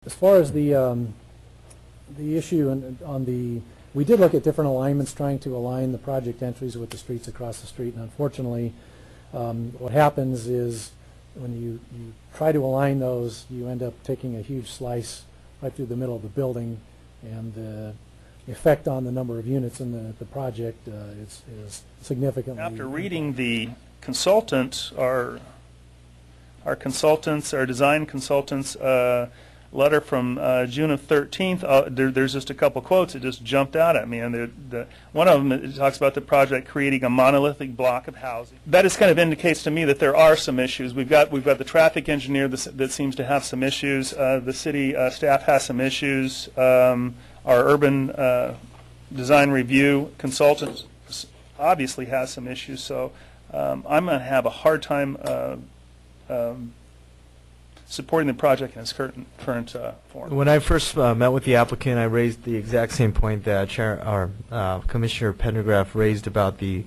As far as the issue on the, we did look at different alignments trying to align the project entries with the streets across the street, and unfortunately what happens is when you try to align those, you end up taking a huge slice right through the middle of the building, and the effect on the number of units in the project is significantly. After reading the consultant, our design consultants letter from June of 13th, there's just a couple quotes that just jumped out at me, and one of them, it talks about the project creating a monolithic block of housing. That just kind of indicates to me that there are some issues. We've got the traffic engineer that seems to have some issues. The city staff has some issues. Our urban design review consultant obviously has some issues. So I'm going to have a hard time supporting the project in its current form. When I first met with the applicant, I raised the exact same point that Commissioner Pendergraft raised about the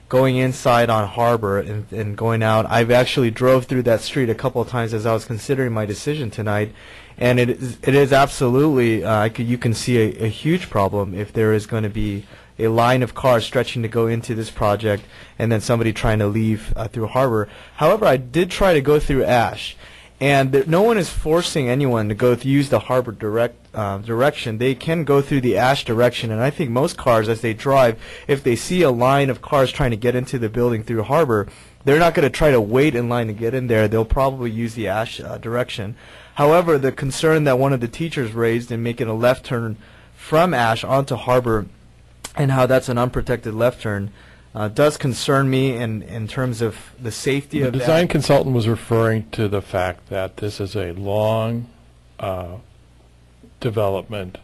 going inside on Harbor and going out. I've actually drove through that street a couple of times as I was considering my decision tonight, and it is absolutely, you can see a huge problem if there is going to be a line of cars stretching to go into this project and then somebody trying to leave through Harbor. However, I did try to go through Ash. And no one is forcing anyone to go use the Harbor direction. They can go through the Ash direction, and I think most cars, as they drive, if they see a line of cars trying to get into the building through Harbor, they're not going to try to wait in line to get in there. They'll probably use the Ash direction. However, the concern that one of the teachers raised in making a left turn from Ash onto Harbor and how that's an unprotected left turn does concern me in terms of the safety of that. The design consultant was referring to the fact that this is a long development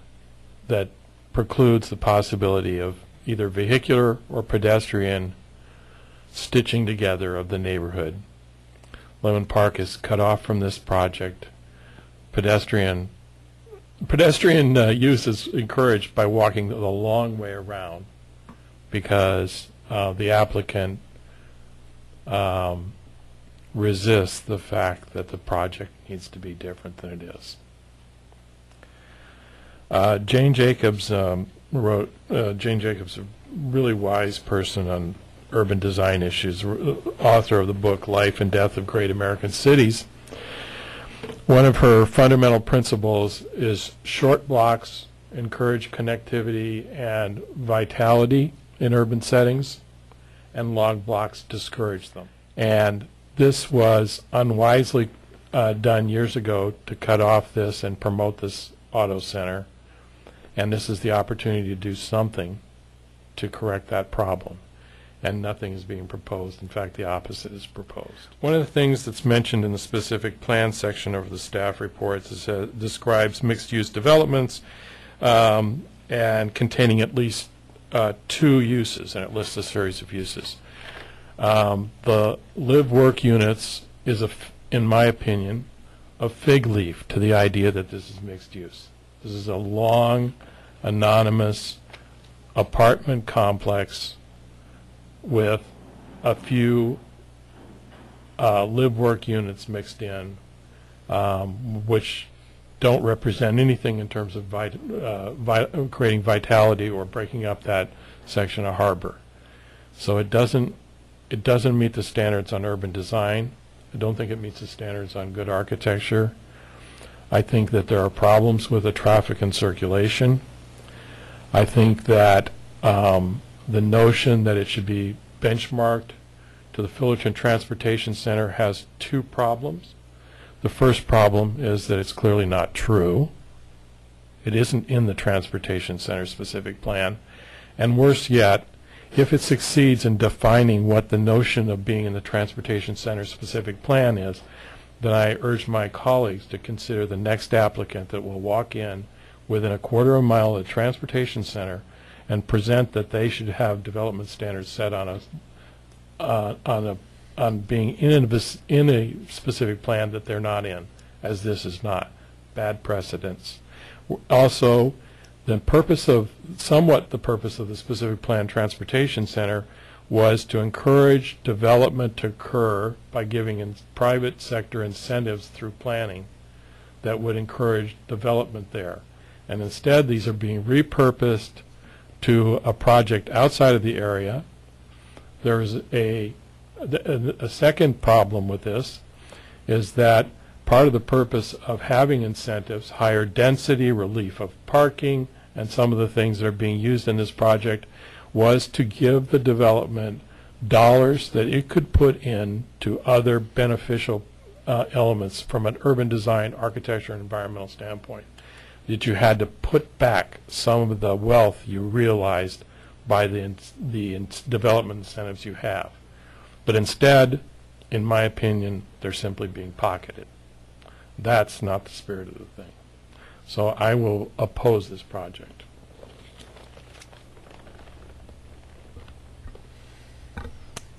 that precludes the possibility of either vehicular or pedestrian stitching together of the neighborhood. Lemon Park is cut off from this project. Pedestrian use is encouraged by walking the long way around because the applicant resists the fact that the project needs to be different than it is. Jane Jacobs Jane Jacobs, a really wise person on urban design issues, author of the book Life and Death of Great American Cities. One of her fundamental principles is short blocks encourage connectivity and vitality in urban settings, and long blocks discourage them. And this was unwisely done years ago to cut off this and promote this auto center, and this is the opportunity to do something to correct that problem. And nothing is being proposed. In fact, the opposite is proposed. One of the things that's mentioned in the specific plan section of the staff reports is describes mixed-use developments and containing at least 2 uses, and it lists a series of uses. The live-work units is, in my opinion, a fig leaf to the idea that this is mixed use. This is a long, anonymous apartment complex with a few live-work units mixed in, which don't represent anything in terms of creating vitality or breaking up that section of harbor. So it doesn't meet the standards on urban design. I don't think it meets the standards on good architecture. I think that there are problems with the traffic and circulation. I think that the notion that it should be benchmarked to the Fullerton Transportation Center has 2 problems. The first problem is that it's clearly not true. It isn't in the Transportation Center specific plan. And worse yet, if it succeeds in defining what the notion of being in the Transportation Center specific plan is, then I urge my colleagues to consider the next applicant that will walk in within a quarter of a mile of the Transportation Center and present that they should have development standards set on being in a specific plan that they're not in, as this is not. Bad precedents. Also, the purpose of the specific plan Transportation Center was to encourage development to occur by giving private sector incentives through planning that would encourage development there. And instead, these are being repurposed to a project outside of the area. There's a second problem with this is that part of the purpose of having incentives, higher density, relief of parking, and some of the things that are being used in this project was to give the development dollars that it could put in to other beneficial elements from an urban design, architecture, and environmental standpoint. That you had to put back some of the wealth you realized by the development incentives you have. But instead, in my opinion, they're simply being pocketed. That's not the spirit of the thing. So I will oppose this project.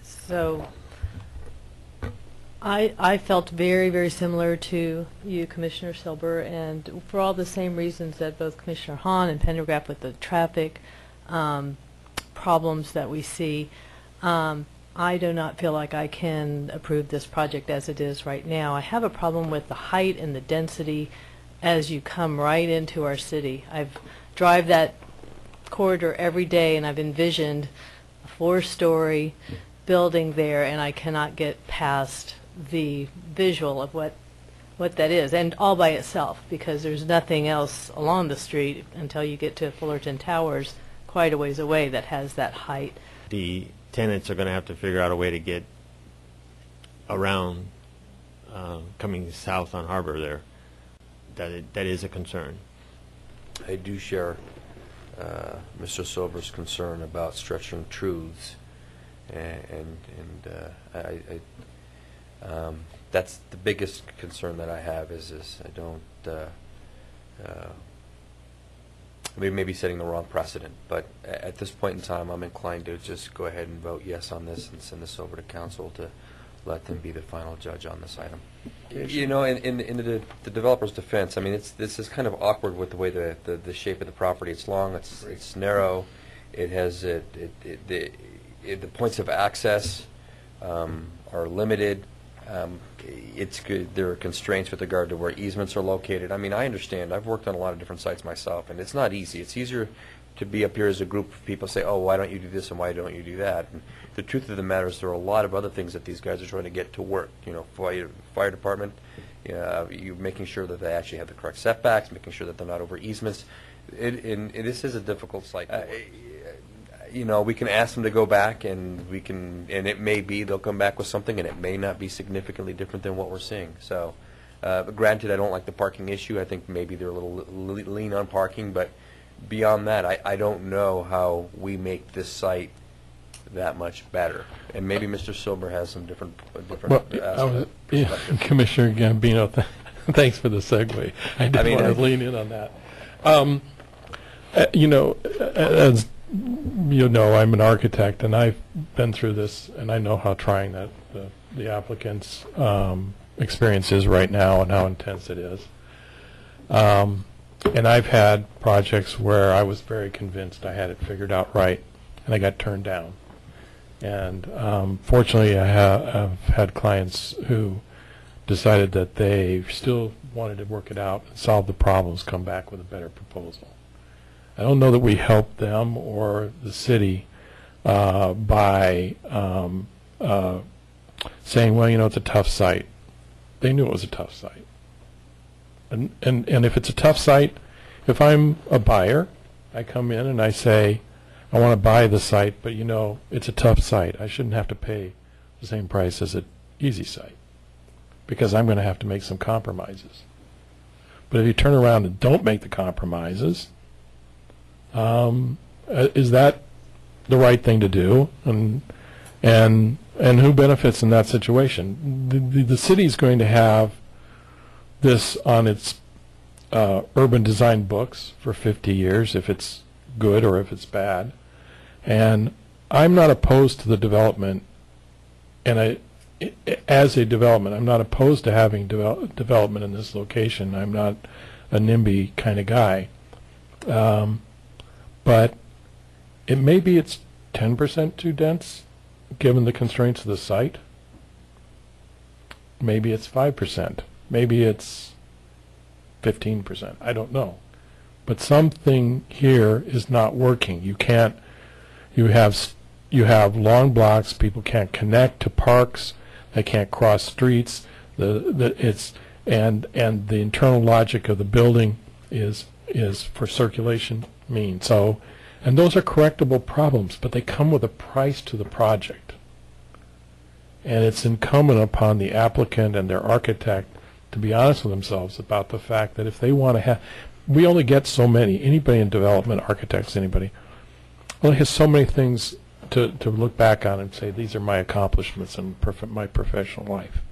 So I felt very, very similar to you, Commissioner Silber, and for all the same reasons that both Commissioner Hahn and Pendergraft with the traffic problems that we see. I do not feel like I can approve this project as it is right now. I have a problem with the height and the density as you come right into our city. I've drive that corridor every day, and I've envisioned a 4-story building there, and I cannot get past the visual of what that is, and all by itself, because there's nothing else along the street until you get to Fullerton Towers quite a ways away that has that height. The tenants are going to have to figure out a way to get around coming south on Harbor there. That is a concern. I do share Mr. Silver's concern about stretching truths, and that's the biggest concern that I have is I don't we may be setting the wrong precedent, but at this point in time I'm inclined to just go ahead and vote yes on this and send this over to council to let them be the final judge on this item. You know, in the developer's defense, I mean, this is kind of awkward with the way the shape of the property. It's long, it's narrow, it has the points of access are limited. It's good. There are constraints with regard to where easements are located. I mean, I understand. I've worked on a lot of different sites myself, and it's not easy. It's easier to be up here as a group of people say, oh, why don't you do this and why don't you do that? And the truth of the matter is there are a lot of other things that these guys are trying to get to work. You know, fire department, you making sure that they actually have the correct setbacks, making sure that they're not over easements. This is a difficult site. You know, we can ask them to go back, and it may be they'll come back with something, and it may not be significantly different than what we're seeing. So, granted, I don't like the parking issue. I think maybe they're a little lean on parking, but beyond that, I don't know how we make this site that much better. And maybe Mr. Silber has some different Commissioner Gambino, thanks for the segue. I didn't want to lean in on that. You know, as you know, I'm an architect, and I've been through this, and I know how trying that the applicant's experience is right now and how intense it is. And I've had projects where I was very convinced I had it figured out right, and I got turned down. And fortunately, I have had clients who decided that they still wanted to work it out and solve the problems, come back with a better proposal. I don't know that we helped them or the city by saying, well, you know, it's a tough site. They knew it was a tough site. And if it's a tough site, if I'm a buyer, I come in and I say, I want to buy the site, but, you know, it's a tough site. I shouldn't have to pay the same price as an easy site because I'm going to have to make some compromises. But if you turn around and don't make the compromises, is that the right thing to do? And who benefits in that situation? The city is going to have this on its urban design books for 50 years, if it's good or if it's bad. And I'm not opposed to the development, and as a development, I'm not opposed to having development in this location. I'm not a NIMBY kind of guy. But it may be it's 10% too dense, given the constraints of the site. Maybe it's 5%. Maybe it's 15%. I don't know. But something here is not working. You can't, you have long blocks, people can't connect to parks, they can't cross streets, and the internal logic of the building is for circulation mean. So, and those are correctable problems, but they come with a price to the project. And it's incumbent upon the applicant and their architect to be honest with themselves about the fact that if they want to have, we only get so many, anybody in development, architects, anybody, only has so many things to look back on and say, these are my accomplishments in my professional life.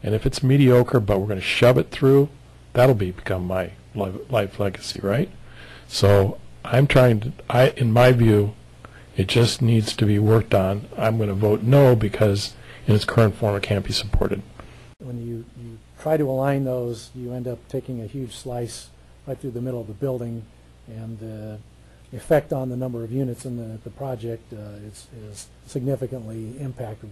And if it's mediocre, but we're going to shove it through, that'll become my life legacy, right? So I'm trying to, in my view, it just needs to be worked on. I'm going to vote no because in its current form it can't be supported. When you try to align those, you end up taking a huge slice right through the middle of the building, and the effect on the number of units in the project is significantly impacted.